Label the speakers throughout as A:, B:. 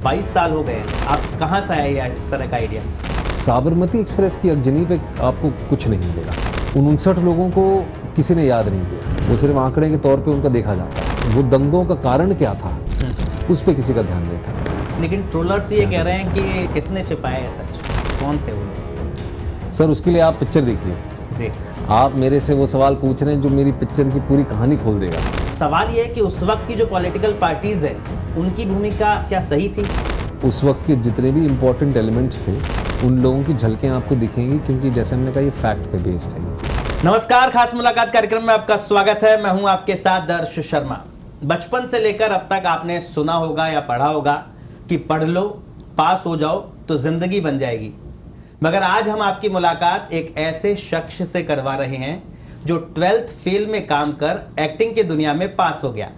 A: 22 साल हो गए, आप कहाँ से आए इस तरह का आइडिया?
B: साबरमती एक्सप्रेस की अगजनी पे आपको कुछ नहीं मिलेगा। उन 59 लोगों को किसी ने याद नहीं किया, वो सिर्फ आंकड़े के तौर पे उनका देखा जाता है। वो दंगों का कारण क्या था उस पे किसी का ध्यान नहीं था।
A: लेकिन ट्रोलर्स ये कह रहे हैं कि किसने छिपाया है सच, कौन थे वो लोग?
B: सर उसके लिए आप पिक्चर देखिए
A: जी।
B: आप मेरे से वो सवाल पूछ रहे हैं जो मेरी पिक्चर की पूरी कहानी खोल देगा।
A: सवाल ये है कि उस वक्त की जो पॉलिटिकल पार्टीज है उनकी भूमिका क्या सही थी?
B: उस वक्त के जितने भी इम्पोर्टेंट एलिमेंट्स थे उन लोगों की झलकें आपको दिखेंगी, क्योंकि जैसे हमने कहा ये फैक्ट पे बेस्ड है।
A: नमस्कार, खास मुलाकात कार्यक्रम में आपका स्वागत है। मैं हूं आपके साथ दर्श शर्मा। बचपन से लेकर अब तक आपने सुना होगा या पढ़ा होगा कि पढ़ लो, पास हो जाओ तो जिंदगी बन जाएगी। मगर आज हम आपकी मुलाकात एक ऐसे शख्स से करवा रहे हैं जो 12th फेल में काम कर एक्टिंग की दुनिया में पास हो गया।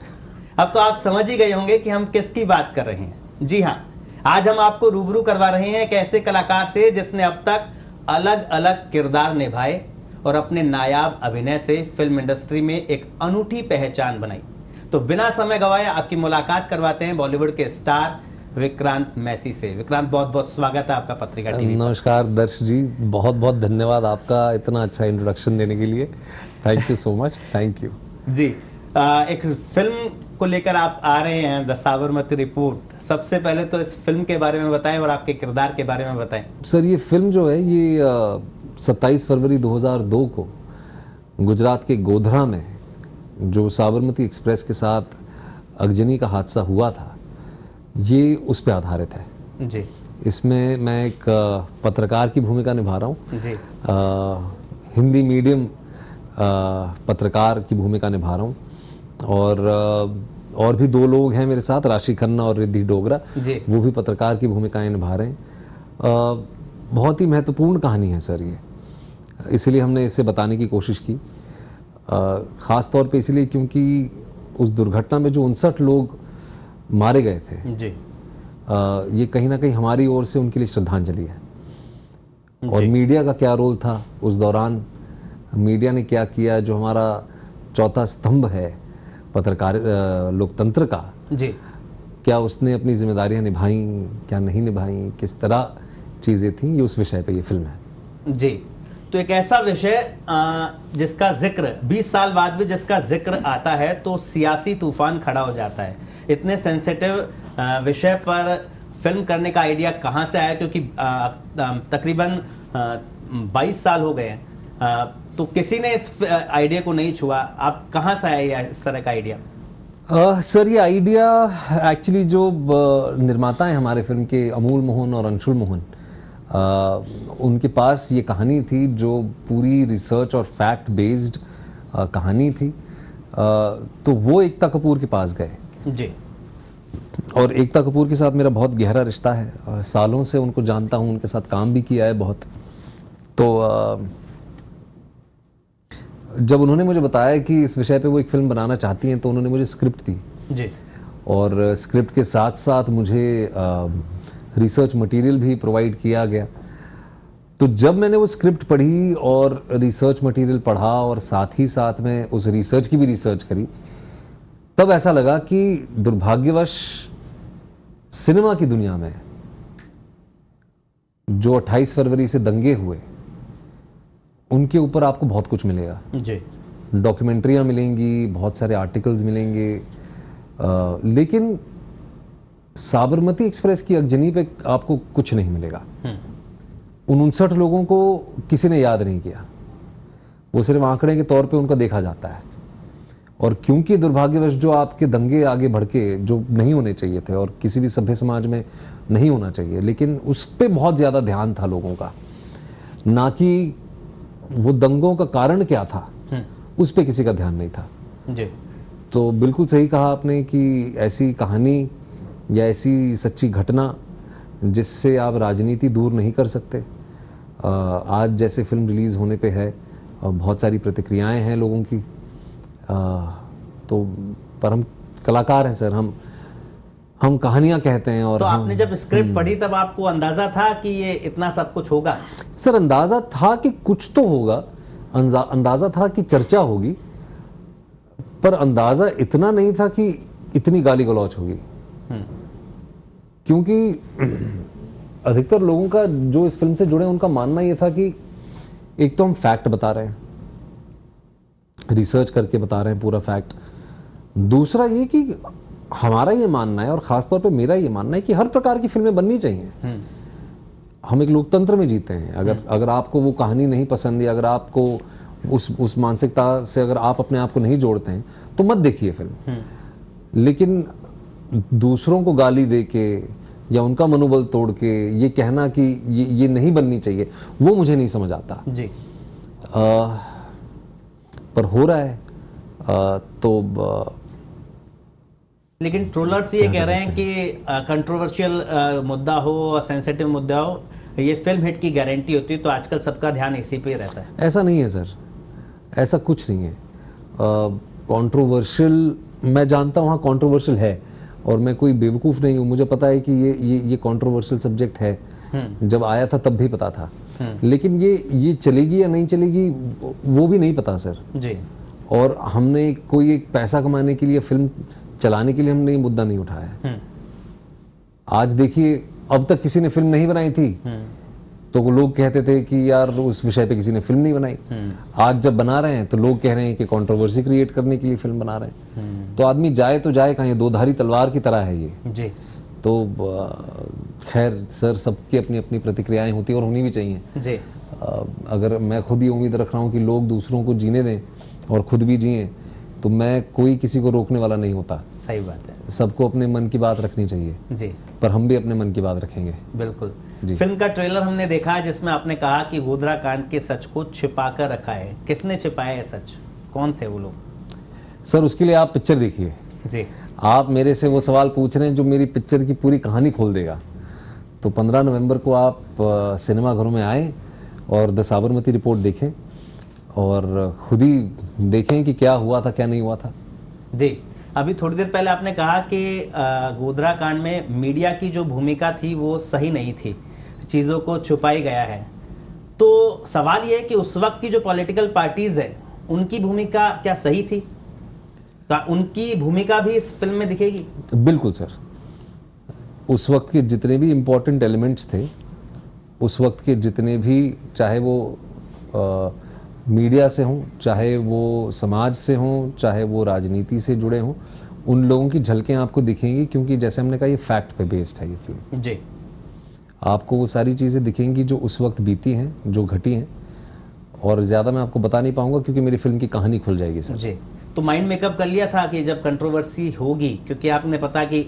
A: अब तो आप समझ ही गए होंगे कि हम किसकी बात कर रहे हैं। जी हाँ, आज हम आपको रूबरू करवा रहे हैं एक ऐसे कलाकार से जिसने अब तक अलग अलग किरदार निभाए और अपने नायाब अभिनय से फिल्म इंडस्ट्री में एक अनूठी पहचान बनाई। तो बिना समय गवाए आपकी मुलाकात करवाते हैं बॉलीवुड के स्टार विक्रांत मैसी से। विक्रांत, बहुत बहुत स्वागत है आपका पत्रिका टीवी।
B: नमस्कार दर्श जी, बहुत बहुत धन्यवाद आपका इतना अच्छा इंट्रोडक्शन देने के लिए। Thank you so much, thank you
A: जी। एक फिल्म को लेकर आप आ रहे हैं, द साबरमती रिपोर्ट। सबसे पहले तो इस फिल्म के बारे में बताएं और आपके किरदार के बारे में बताएं।
B: सर ये फिल्म जो है ये 27 फरवरी 2002 को गुजरात के गोधरा में जो साबरमती एक्सप्रेस के साथ अगजनी का हादसा हुआ था, ये उस पे आधारित है
A: जी।
B: इसमें मैं एक पत्रकार की भूमिका निभा रहा हूँ
A: जी।
B: हिंदी मीडियम पत्रकार की भूमिका निभा रहा हूँ और भी दो लोग हैं मेरे साथ, राशि खन्ना और रिद्धि डोगरा, वो भी पत्रकार की भूमिकाएं निभा रहे हैं। बहुत ही महत्वपूर्ण कहानी है सर ये, इसलिए हमने इसे बताने की कोशिश की। ख़ास तौर पे इसलिए क्योंकि उस दुर्घटना में जो 59 लोग मारे गए थे
A: जी।
B: ये कहीं ना कहीं हमारी ओर से उनके लिए श्रद्धांजलि है। और मीडिया का क्या रोल था उस दौरान, मीडिया ने क्या किया, जो हमारा चौथा स्तंभ है पत्रकार लोकतंत्र का,
A: जी,
B: क्या उसने अपनी जिम्मेदारियां निभाई, क्या नहीं निभाई, किस तरह चीज़ें थी, ये उस विषय पे ये फिल्म है।
A: जी। तो एक ऐसा विषय जिसका जिक्र 20 साल बाद भी जिसका जिक्र आता है तो सियासी तूफान खड़ा हो जाता है। इतने सेंसिटिव विषय पर फिल्म करने का आइडिया कहाँ से आया? क्योंकि तकरीबन 22 साल हो गए हैं, तो किसी ने इस आइडिया को नहीं छुआ। आप कहाँ से आए इस तरह का आइडिया?
B: सर ये आइडिया एक्चुअली जो निर्माता हैं हमारे फिल्म के, अमूल मोहन और अंशुल मोहन, उनके पास ये कहानी थी जो पूरी रिसर्च और फैक्ट बेस्ड कहानी थी। तो वो एकता कपूर के पास गए
A: जी।
B: और एकता कपूर के साथ मेरा बहुत गहरा रिश्ता है, सालों से उनको जानता हूँ, उनके साथ काम भी किया है बहुत। तो जब उन्होंने मुझे बताया कि इस विषय पे वो एक फिल्म बनाना चाहती हैं, तो उन्होंने मुझे स्क्रिप्ट दी
A: जी।
B: और स्क्रिप्ट के साथ साथ मुझे रिसर्च मटेरियल भी प्रोवाइड किया गया। तो जब मैंने वो स्क्रिप्ट पढ़ी और रिसर्च मटेरियल पढ़ा और साथ ही साथ में उस रिसर्च की भी रिसर्च करी, तब ऐसा लगा कि दुर्भाग्यवश सिनेमा की दुनिया में जो 28 फरवरी से दंगे हुए, उनके ऊपर आपको बहुत कुछ मिलेगा
A: जी।
B: डॉक्यूमेंट्रियाँ मिलेंगी, बहुत सारे आर्टिकल्स मिलेंगे, लेकिन साबरमती एक्सप्रेस की अगजनी पे आपको कुछ नहीं मिलेगा। उन 59 लोगों को किसी ने याद नहीं किया, वो सिर्फ आंकड़े के तौर पे उनका देखा जाता है। और क्योंकि दुर्भाग्यवश जो आपके दंगे आगे बढ़ के जो नहीं होने चाहिए थे और किसी भी सभ्य समाज में नहीं होना चाहिए, लेकिन उस पर बहुत ज़्यादा ध्यान था लोगों का, ना कि वो दंगों का कारण क्या था उस पर किसी का ध्यान नहीं था
A: जी।
B: तो बिल्कुल सही कहा आपने कि ऐसी कहानी या ऐसी सच्ची घटना जिससे आप राजनीति दूर नहीं कर सकते, आज जैसे फिल्म रिलीज़ होने पे है, बहुत सारी प्रतिक्रियाएं हैं लोगों की, तो पर हम कलाकार हैं सर, हम कहानियां कहते हैं। और
A: तो आपने जब स्क्रिप्ट पढ़ी तब आपको अंदाजा था कि ये इतना सब कुछ होगा?
B: सर अंदाजा था कि कुछ तो होगा, अंदाजा था कि चर्चा होगी, पर अंदाजा इतना नहीं था कि इतनी गाली गलौज होगी। क्योंकि अधिकतर लोगों का जो इस फिल्म से जुड़े उनका मानना ये था कि एक तो हम फैक्ट बता रहे हैं, रिसर्च करके बता रहे हैं पूरा फैक्ट। दूसरा ये कि हमारा ये मानना है और खासतौर पे मेरा ये मानना है कि हर प्रकार की फिल्में बननी चाहिए। हम एक लोकतंत्र में जीते हैं। अगर आपको वो कहानी नहीं पसंद या अगर आपको उस मानसिकता से अगर आप अपने आप को नहीं जोड़ते हैं तो मत देखिए फिल्म। लेकिन दूसरों को गाली दे के या उनका मनोबल तोड़ के ये कहना कि ये नहीं बननी चाहिए, वो मुझे नहीं समझ आता
A: जी।
B: पर हो रहा है।
A: लेकिन ट्रोलर्स ये कह रहे हैं कि कंट्रोवर्शियल मुद्दा हो और सेंसिटिव मुद्दा हो, ये फिल्म हिट की गारंटी होती है, तो आजकल सबका ध्यान इसी पे रहता है।
B: ऐसा नहीं है सर, ऐसा कुछ नहीं है। कंट्रोवर्शियल मैं जानता हूँ, हाँ कंट्रोवर्शियल है, और मैं कोई बेवकूफ़ नहीं हूँ, मुझे पता है कि ये कंट्रोवर्शियल सब्जेक्ट है। जब आया था तब भी पता था। लेकिन ये चलेगी या नहीं चलेगी वो भी नहीं पता सर
A: जी।
B: और हमने कोई एक पैसा कमाने के लिए, फिल्म चलाने के लिए हमने ये मुद्दा नहीं उठाया है। आज देखिए, अब तक किसी ने फिल्म नहीं बनाई थी तो लोग कहते थे कि यार उस विषय पे किसी ने फिल्म नहीं बनाई। आज जब बना रहे हैं तो लोग कह रहे हैं कि कंट्रोवर्सी क्रिएट करने के लिए फिल्म बना रहे हैं। तो आदमी जाए तो जाए कहाँ, ये दो-धारी तलवार की तरह है ये
A: जी।
B: तो खैर सर, सबकी अपनी अपनी प्रतिक्रियाएं होती हैं और होनी भी चाहिए
A: जी।
B: अगर मैं खुद ये उम्मीद रख रहा हूँ कि लोग दूसरों को जीने दें और खुद भी जिएं, तो मैं कोई किसी को रोकने वाला नहीं होता।
A: सही बात है।
B: सबको अपने मन की बात रखनी चाहिए
A: जी।
B: पर हम भी अपने मन की बात रखेंगे।
A: बिल्कुल।
B: जी।
A: फिल्म का ट्रेलर हमने देखा है जिसमें आपने कहा कि गोधरा कांड के सच को छिपा कर रखा है। किसने छिपाया है सच? कौन थे वो लोग?
B: सर उसके लिए आप पिक्चर देखिए।
A: जी।
B: आप मेरे से वो सवाल पूछ रहे हैं जो मेरी पिक्चर की पूरी कहानी खोल देगा। तो 15 नवंबर को आप सिनेमाघरों में आए और द साबरमती रिपोर्ट देखें और खुद ही देखें कि क्या हुआ था, क्या नहीं हुआ था।
A: जी। अभी थोड़ी देर पहले आपने कहा कि गोधरा कांड में मीडिया की जो भूमिका थी वो सही नहीं थी, चीज़ों को छुपाई गया है। तो सवाल ये है कि उस वक्त की जो पॉलिटिकल पार्टीज है उनकी भूमिका क्या सही थी? उनकी भूमिका भी इस फिल्म में दिखेगी?
B: बिल्कुल सर। उस वक्त के जितने भी इम्पोर्टेंट एलिमेंट्स थे, उस वक्त के जितने भी, चाहे वो मीडिया से हों, चाहे वो समाज से हों, चाहे वो राजनीति से जुड़े हों, उन लोगों की झलकें आपको दिखेंगी। क्योंकि जैसे हमने कहा ये फैक्ट पे बेस्ड है ये फिल्म।
A: जी।
B: आपको वो सारी चीज़ें दिखेंगी जो उस वक्त बीती हैं, जो घटी हैं, और ज़्यादा मैं आपको बता नहीं पाऊंगा क्योंकि मेरी फिल्म की कहानी खुल जाएगी सर।
A: जी। तो माइंड मेकअप कर लिया था कि जब कंट्रोवर्सी होगी, क्योंकि आपने पता कि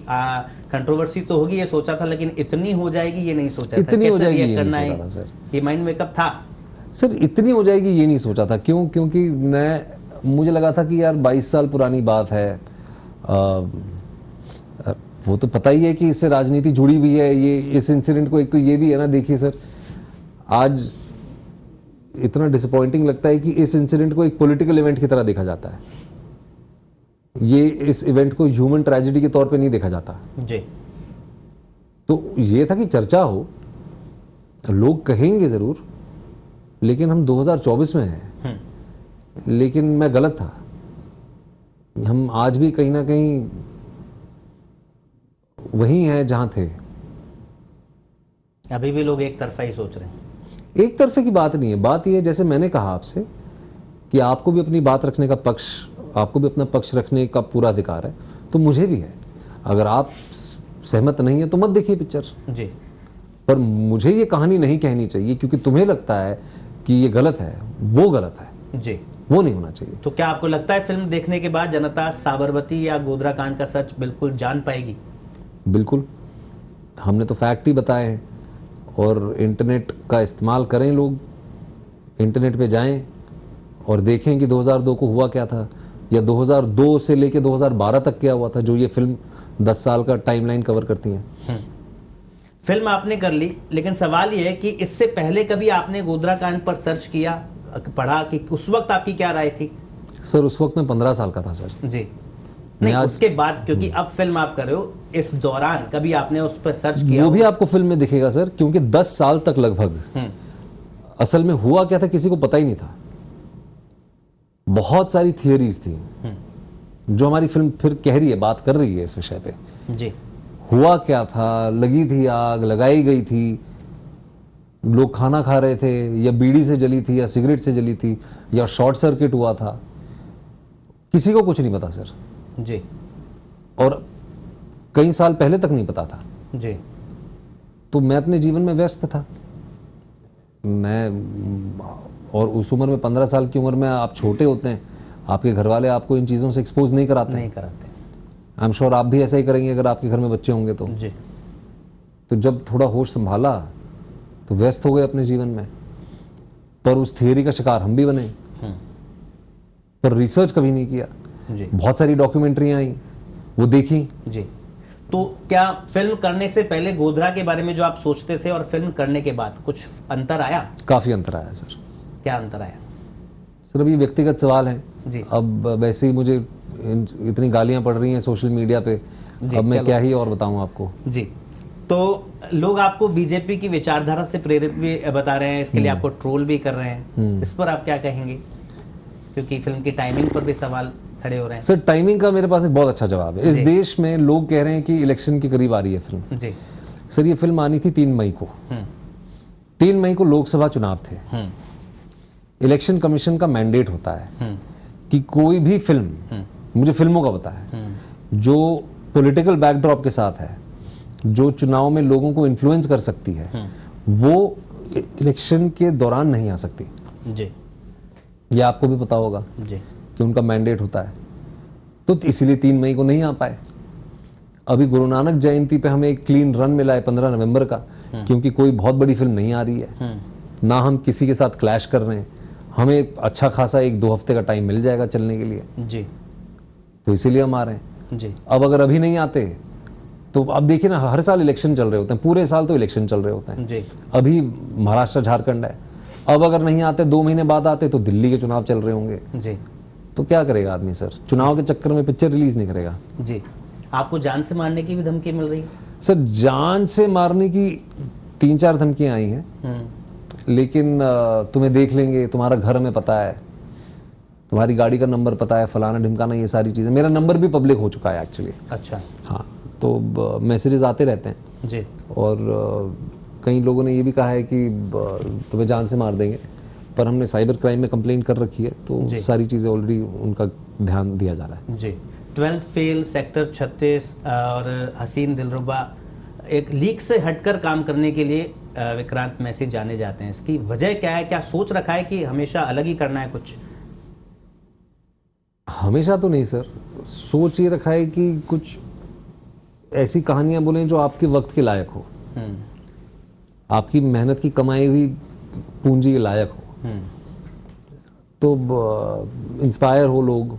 A: कंट्रोवर्सी तो होगी ये सोचा था, लेकिन इतनी हो जाएगी ये नहीं सोचा था।
B: इतनी हो जाएगी ये
A: करना
B: नहीं
A: है
B: सोचा था सर।
A: ये माइंड मेकअप था
B: सर, इतनी हो जाएगी ये नहीं सोचा था। क्यों? क्योंकि मुझे लगा था कि यार 22 साल पुरानी बात है। वो तो पता ही है कि इससे राजनीति जुड़ी हुई है। ये इस इंसिडेंट को, एक तो ये भी है ना, देखिए सर, आज इतना डिसअपॉइंटिंग लगता है कि इस इंसिडेंट को एक पॉलिटिकल इवेंट की तरह देखा जाता है। ये इस इवेंट को ह्यूमन ट्रेजेडी के तौर पे नहीं देखा जाता।
A: जी।
B: तो ये था कि चर्चा हो, लोग कहेंगे जरूर, लेकिन हम 2024 में हैं। लेकिन मैं गलत था। हम आज भी कहीं ना कहीं वही हैं जहां थे।
A: अभी भी लोग एक तरफा ही सोच रहे हैं।
B: एक तरफे की बात नहीं है। बात यह है, जैसे मैंने कहा आपसे, कि आपको भी अपनी बात रखने का पक्ष, आपको भी अपना पक्ष रखने का पूरा अधिकार है, तो मुझे भी है। अगर आप सहमत नहीं है तो मत देखिए पिक्चर।
A: जी।
B: पर मुझे ये कहानी नहीं कहनी चाहिए क्योंकि तुम्हें लगता है कि ये गलत है, वो गलत है।
A: जी।
B: वो नहीं होना चाहिए।
A: तो क्या आपको लगता है फिल्म देखने के बाद जनता साबरमती या गोधरा कांड का सच बिल्कुल जान पाएगी?
B: बिल्कुल। हमने तो फैक्ट ही बताए हैं। और इंटरनेट का इस्तेमाल करें लोग, इंटरनेट पे जाएं और देखें कि 2002 को हुआ क्या था, या 2002 से लेके 2012 तक क्या हुआ था, जो ये फिल्म 10 साल का टाइमलाइन कवर करती है।
A: फिल्म आपने कर ली, लेकिन सवाल ये है कि इससे पहले कभी आपने गोधरा कांड पर सर्च किया, पढ़ा कि उस वक्त आपकी क्या राय थी?
B: सर उस वक्त मैं 15 साल का था सर।
A: जी। नहीं, उसके बाद, क्योंकि अब फिल्म आप कर रहे हो, इस दौरान कभी आपने उस पर सर्च किया?
B: वो भी आपको फिल्म में दिखेगा सर, क्योंकि 10 साल तक लगभग असल में हुआ क्या था किसी को पता ही नहीं था। बहुत सारी थियरीज थी जो हमारी फिल्म फिर कह रही है, बात कर रही है इस विषय पे।
A: जी।
B: हुआ क्या था, लगी थी आग, लगाई गई थी, लोग खाना खा रहे थे, या बीड़ी से जली थी, या सिगरेट से जली थी, या शॉर्ट सर्किट हुआ था, किसी को कुछ नहीं पता सर।
A: जी।
B: और कई साल पहले तक नहीं पता था।
A: जी।
B: तो मैं अपने जीवन में व्यस्त था। मैं, और उस उम्र में 15 साल की उम्र में आप छोटे होते हैं, आपके घर वाले आपको इन चीज़ों से एक्सपोज नहीं कराते।
A: नहीं कराते।
B: आई एम श्योर आप भी ऐसा ही करेंगे अगर आपके घर में बच्चे होंगे तो।
A: जी।
B: तो जब थोड़ा होश संभाला तो व्यस्त हो गए अपने जीवन में, पर उस थियरी का शिकार हम भी बने, पर रिसर्च कभी नहीं किया।
A: जी।
B: बहुत सारी डॉक्यूमेंट्रियां आई, वो देखी।
A: जी। तो क्या फिल्म करने से पहले गोधरा के बारे में जो आप सोचते थे और फिल्म करने के बाद कुछ अंतर आया?
B: काफी अंतर आया सर।
A: क्या अंतर आया?
B: सर अब ये व्यक्तिगत सवाल है
A: जी।
B: अब वैसे ही मुझे इतनी गालियां पड़ रही हैं सोशल मीडिया पे, अब मैं क्या ही और बताऊं आपको।
A: जी। तो लोग आपको बीजेपी की विचारधारा से प्रेरित भी बता रहे हैं, इसके लिए आपको ट्रोल भी कर रहे हैं, इस पर आप क्या कहेंगे? क्योंकि फिल्म की टाइमिंग पर भी सवाल खड़े हो रहे हैं।
B: सर टाइमिंग का मेरे पास एक बहुत अच्छा जवाब है। इस देश में लोग कह रहे हैं कि इलेक्शन के करीब आ रही है फिल्म।
A: जी।
B: सर ये फिल्म आनी थी 3 मई को। 3 मई को लोकसभा चुनाव थे। इलेक्शन कमीशन का मैंडेट होता है कि कोई भी फिल्म, मुझे फिल्मों का पता है, जो पॉलिटिकल बैकड्रॉप के साथ है, जो चुनाव में लोगों को इन्फ्लुएंस कर सकती है, वो इलेक्शन के दौरान नहीं आ सकती।
A: जी।
B: ये आपको भी पता होगा
A: जी।
B: कि उनका मैंडेट होता है, तो इसीलिए 3 मई को नहीं आ पाए। अभी गुरु नानक जयंती पे हमें एक क्लीन रन मिला है 15 नवंबर का, क्योंकि कोई बहुत बड़ी फिल्म नहीं आ रही है, ना हम किसी के साथ क्लैश कर रहे हैं, हमें अच्छा खासा 1-2 हफ्ते का टाइम मिल जाएगा चलने के लिए।
A: जी।
B: तो इसीलिए हम आ रहे हैं।
A: जी।
B: अब अगर अभी नहीं आते तो अब देखिए ना, हर साल इलेक्शन चल रहे होते हैं, पूरे साल तो इलेक्शन चल रहे होते हैं।
A: जी।
B: अभी महाराष्ट्र झारखंड है, अब अगर नहीं आते 2 महीने बाद आते तो दिल्ली के चुनाव चल रहे होंगे।
A: जी।
B: तो क्या करेगा आदमी सर? चुनाव के चक्कर में पिक्चर रिलीज नहीं करेगा।
A: जी। आपको जान से मारने की भी धमकी मिल रही है?
B: सर जान से मारने की 3-4 धमकियां आई हैं, लेकिन तुम्हें देख लेंगे, तुम्हारा घर हमें पता है, तुम्हारी गाड़ी का नंबर पता है, फलाना ढिमकाना, ये सारी चीजें। मेरा नंबर भी पब्लिक हो चुका है एक्चुअली।
A: अच्छा।
B: हाँ, तो मैसेजेस आते रहते हैं।
A: जी।
B: और कई लोगों ने ये भी कहा है कि तुम्हें जान से मार देंगे, पर हमने साइबर क्राइम में कंप्लेंट कर रखी है, तो सारी चीज़ें ऑलरेडी उनका ध्यान दिया जा रहा है।
A: जी। 12th फेल, सेक्टर 36 और हसीन दिलरुबा एक लीक से हटकर काम करने के लिए विक्रांत मैसी जाने जाते हैं। इसकी वजह क्या है? क्या सोच रखा है कि हमेशा अलग ही करना है कुछ?
B: हमेशा तो नहीं सर, सोच ये रखा है कि कुछ ऐसी कहानियां बोलें जो आपके वक्त के लायक हो, आपकी मेहनत की कमाई हुई पूंजी के लायक हो, तो इंस्पायर हो लोग,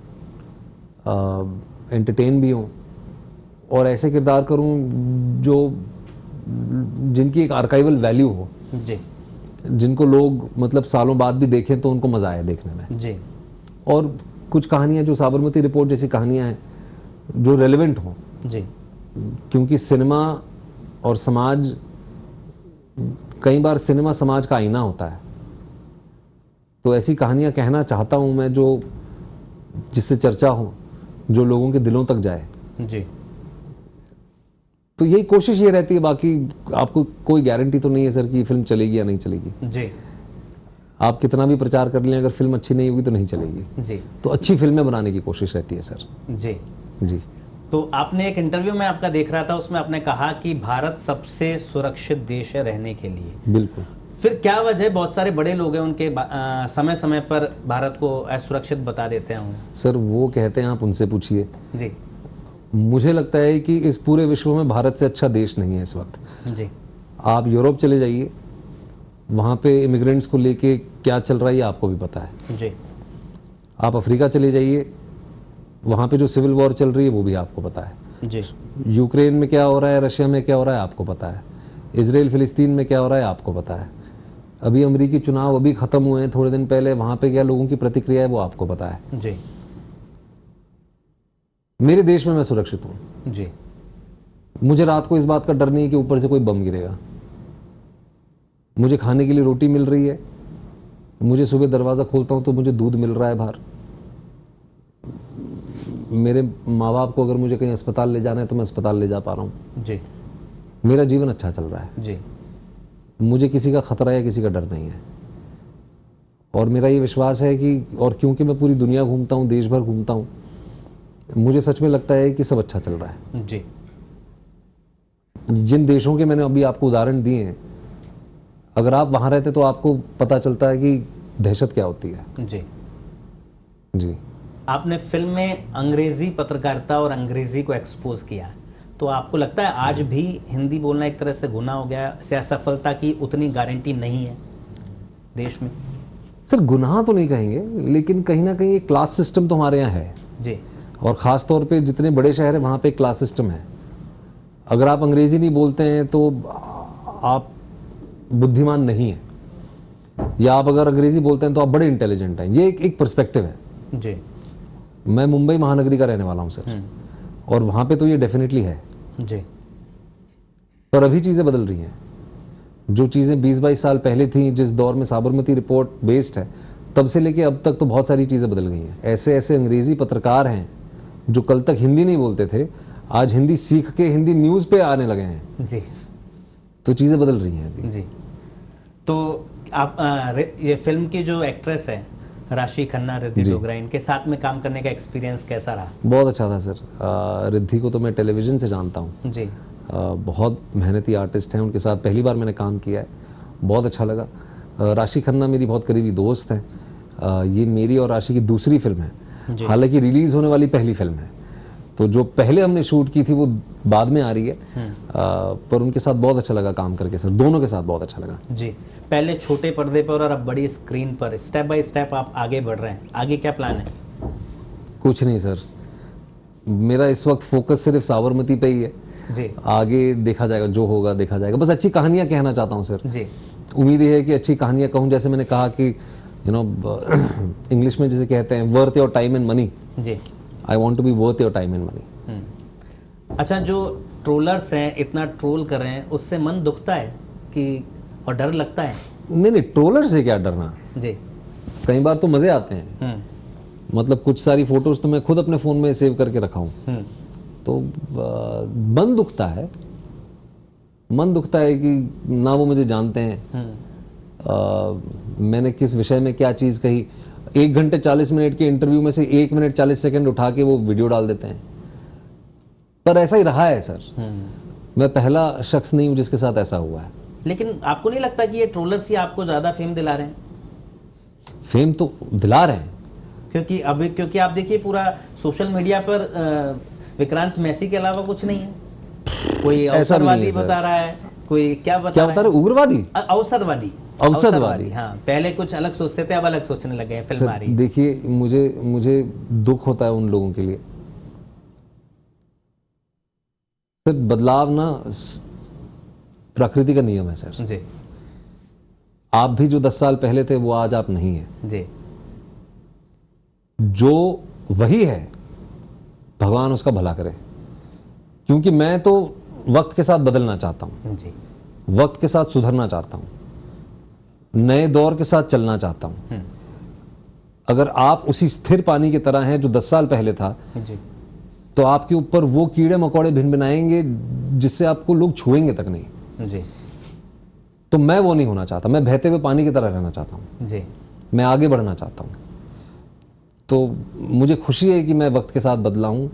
B: एंटरटेन भी हो, और ऐसे किरदार करूं जो जिनकी एक आर्काइवल वैल्यू हो।
A: जी।
B: जिनको लोग मतलब सालों बाद भी देखें तो उनको मजा आए देखने में।
A: जी।
B: और कुछ कहानियां जो साबरमती रिपोर्ट जैसी कहानियां हैं जो रेलेवेंट हों।
A: जी।
B: क्योंकि सिनेमा और समाज, कई बार सिनेमा समाज का आईना होता है, तो ऐसी कहानियां कहना चाहता हूं मैं जो जिससे चर्चा हो, जो लोगों के दिलों तक जाए।
A: जी।
B: तो यही कोशिश ये रहती है, बाकी आपको कोई गारंटी तो नहीं है सर कि फिल्म चलेगी या नहीं चलेगी।
A: जी।
B: आप कितना भी प्रचार कर लें, अगर फिल्म अच्छी नहीं होगी तो नहीं चलेगी।
A: जी।
B: तो अच्छी फिल्में बनाने की कोशिश रहती है सर।
A: जी।
B: जी।
A: तो आपने एक इंटरव्यू में आपका देख रहा था, उसमें आपने कहा कि भारत सबसे सुरक्षित देश है रहने के लिए।
B: बिल्कुल।
A: फिर क्या वजह? बहुत सारे बड़े लोग हैं, उनके समय समय पर भारत को असुरक्षित बता देते हैं।
B: सर वो कहते हैं, आप उनसे पूछिए।
A: जी।
B: मुझे लगता है कि इस पूरे विश्व में भारत से अच्छा देश नहीं है इस वक्त।
A: जी।
B: आप यूरोप चले जाइए, वहाँ पे इमिग्रेंट्स को लेके क्या चल रहा है आपको भी पता है।
A: जी।
B: आप अफ्रीका चले जाइए, वहाँ पे जो सिविल वॉर चल रही है वो भी आपको पता है।
A: जी।
B: यूक्रेन में क्या हो रहा है, रशिया में क्या हो रहा है आपको पता है, इजराइल फिलिस्तीन में क्या हो रहा है आपको पता है, अभी अमेरिकी चुनाव अभी खत्म हुए हैं थोड़े दिन पहले, वहाँ पे क्या लोगों की प्रतिक्रिया है वो आपको पता है।
A: जी।
B: मेरे देश में मैं सुरक्षित हूँ।
A: जी।
B: मुझे रात को इस बात का डर नहीं कि ऊपर से कोई बम गिरेगा। मुझे खाने के लिए रोटी मिल रही है, मुझे सुबह दरवाजा खोलता हूं तो मुझे दूध मिल रहा है बाहर। मेरे माँ बाप को अगर मुझे कहीं अस्पताल ले जाना है तो मैं अस्पताल ले जा पा रहा हूँ।
A: जी
B: मेरा जीवन अच्छा चल रहा है,
A: जी
B: मुझे किसी का खतरा या किसी का डर नहीं है। और मेरा ये विश्वास है कि, और क्योंकि मैं पूरी दुनिया घूमता हूँ, देश भर घूमता हूँ, मुझे सच में लगता है कि सब अच्छा चल रहा है।
A: जी
B: जिन देशों के मैंने अभी आपको उदाहरण दिए हैं, अगर आप वहाँ रहते तो आपको पता चलता है कि दहशत क्या होती है।
A: जी
B: जी।
A: आपने फिल्म में अंग्रेजी पत्रकारिता और अंग्रेजी को एक्सपोज किया, तो आपको लगता है आज भी हिंदी बोलना एक तरह से गुनाह हो गया है? सफलता की उतनी गारंटी नहीं है देश में?
B: सर गुनाह तो नहीं कहेंगे, लेकिन कहीं ना कहीं एक क्लास सिस्टम तो हमारे यहाँ है।
A: जी
B: और ख़ास तौर पे जितने बड़े शहर हैं वहाँ पे एक क्लास सिस्टम है। अगर आप अंग्रेजी नहीं बोलते हैं तो आप बुद्धिमान नहीं हैं, या आप अगर अंग्रेजी बोलते हैं तो आप बड़े इंटेलिजेंट हैं। ये एक पर्सपेक्टिव है।
A: जी
B: मैं मुंबई महानगरी का रहने वाला हूँ सर, और वहाँ पे तो ये डेफिनेटली है।
A: जी
B: पर अभी चीज़ें बदल रही हैं। जो चीज़ें 20-22 साल पहले थी, जिस दौर में साबरमती रिपोर्ट बेस्ड है, तब से लेके अब तक तो बहुत सारी चीज़ें बदल गई हैं। ऐसे ऐसे अंग्रेजी पत्रकार हैं जो कल तक हिंदी नहीं बोलते थे, आज हिंदी सीख के हिंदी न्यूज़ पे आने लगे हैं।
A: जी
B: तो चीज़ें बदल रही हैं अभी।
A: जी तो आप ये फिल्म की जो एक्ट्रेस है राशि खन्ना, रिद्धि डोगरा, इनके साथ में काम करने का एक्सपीरियंस कैसा रहा?
B: बहुत अच्छा था सर। रिद्धि को तो मैं टेलीविज़न से जानता हूँ।
A: जी
B: बहुत मेहनती आर्टिस्ट हैं, उनके साथ पहली बार मैंने काम किया है, बहुत अच्छा लगा। राशि खन्ना मेरी बहुत करीबी दोस्त है। ये मेरी और राशि की दूसरी फिल्म है, हालांकि रिलीज़ होने वाली पहली फिल्म है। तो जो पहले हमने शूट की थी वो बाद में आ रही है। पर उनके साथ बहुत अच्छा लगा काम करके सर, दोनों के साथ बहुत अच्छा लगा।
A: जी पहले छोटे पर्दे पर और अब बड़ी स्क्रीन पर स्टेप बाय स्टेप आप आगे बढ़ रहे हैं, आगे क्या प्लान है?
B: कुछ नहीं सर, मेरा इस वक्त फोकस सिर्फ साबरमती पे ही है।
A: जी
B: आगे देखा जाएगा, जो होगा देखा जाएगा। बस अच्छी कहानियां कहना चाहता हूँ सर।
A: जी
B: उम्मीद ये है कि अच्छी कहानियां कहूँ। जैसे मैंने कहा कि इंग्लिश में जिसे कहते हैं worth your time and money,
A: जी
B: I want to be worth your time and money.
A: अच्छा, जो ट्रोलर्स हैं इतना ट्रोल कर रहे हैं, उससे मन दुखता है कि और डर लगता है?
B: नहीं, ट्रोलर से क्या डरना।
A: जी
B: कई बार तो मजे आते हैं। मतलब कुछ सारी फोटोज तो मैं खुद अपने फोन में सेव करके रखा हूँ। तो मन दुखता है, मन दुखता है कि ना वो मुझे जानते हैं, मैंने किस विषय में क्या चीज़ कही। 1 घंटे 40 मिनट के इंटरव्यू में से 1 मिनट 40 सेकंड उठा के वो वीडियो डाल देते हैं। पर ऐसा ही रहा है सर। मैं पहला शख्स नहीं हूं जिसके साथ ऐसा हुआ है।
A: लेकिन आपको नहीं लगता कि ये ट्रोलर्स ही आपको ज़्यादा फेम दिला रहे हैं?
B: फेम तो दिला रहे हैं,
A: क्योंकि आप देखिए पूरा सोशल मीडिया पर विक्रांत मैसी के अलावा कुछ नहीं है। कोई अवसरवादी बता रहा है, कोई क्या बता रहा है?
B: उग्रवादी,
A: अवसरवादी। हाँ, पहले कुछ अलग सोचते थे, अब अलग सोचने लगे हैं। फिल्म आ रही है।
B: देखिए, मुझे दुख होता है उन लोगों के लिए। सर बदलाव ना प्रकृति का नियम है सर।
A: जी
B: आप भी जो 10 साल पहले थे वो आज आप नहीं है।
A: जी
B: जो वही है, भगवान उसका भला करे। क्योंकि मैं तो वक्त के साथ बदलना चाहता हूं
A: जी,
B: वक्त के साथ सुधरना चाहता हूं, नए दौर के साथ चलना चाहता हूं। अगर आप उसी स्थिर पानी की तरह हैं जो 10 साल पहले था
A: जी,
B: तो आपके ऊपर वो कीड़े मकोड़े भिनभिनाएंगे जिससे आपको लोग छुएंगे तक नहीं।
A: जी,
B: तो मैं वो नहीं होना चाहता। मैं बहते हुए पानी की तरह रहना चाहता हूं।
A: जी,
B: मैं आगे बढ़ना चाहता हूं। तो मुझे खुशी है कि मैं वक्त के साथ बदला हूं।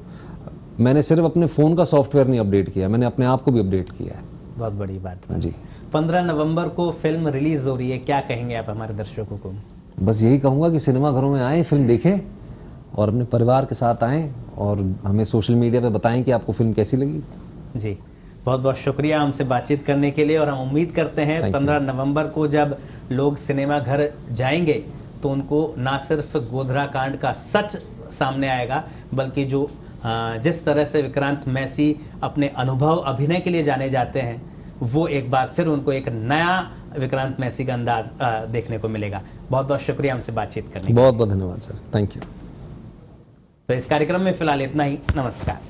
B: मैंने सिर्फ अपने फ़ोन का सॉफ्टवेयर नहीं अपडेट किया, मैंने अपने आप को भी अपडेट किया है।
A: बहुत बड़ी बात है
B: जी।
A: 15 नवंबर को फिल्म रिलीज हो रही है, क्या कहेंगे आप हमारे दर्शकों को?
B: बस यही कहूँगा कि सिनेमा घरों में आएँ, फिल्म देखें और अपने परिवार के साथ आएँ और हमें सोशल मीडिया पे बताएं कि आपको फिल्म कैसी लगी।
A: जी, बहुत बहुत शुक्रिया हमसे बातचीत करने के लिए। और हम उम्मीद करते हैं 15 नवंबर को जब लोग सिनेमा घर जाएंगे तो उनको ना सिर्फ गोधरा कांड का सच सामने आएगा, बल्कि जो जिस तरह से विक्रांत मैसी अपने अनुभव अभिनय के लिए जाने जाते हैं, वो एक बार फिर उनको एक नया विक्रांत मैसी का अंदाज देखने को मिलेगा। बहुत बहुत शुक्रिया हमसे बातचीत करने के लिए।
B: बहुत बहुत धन्यवाद सर, थैंक यू।
A: तो इस कार्यक्रम में फिलहाल इतना ही। नमस्कार।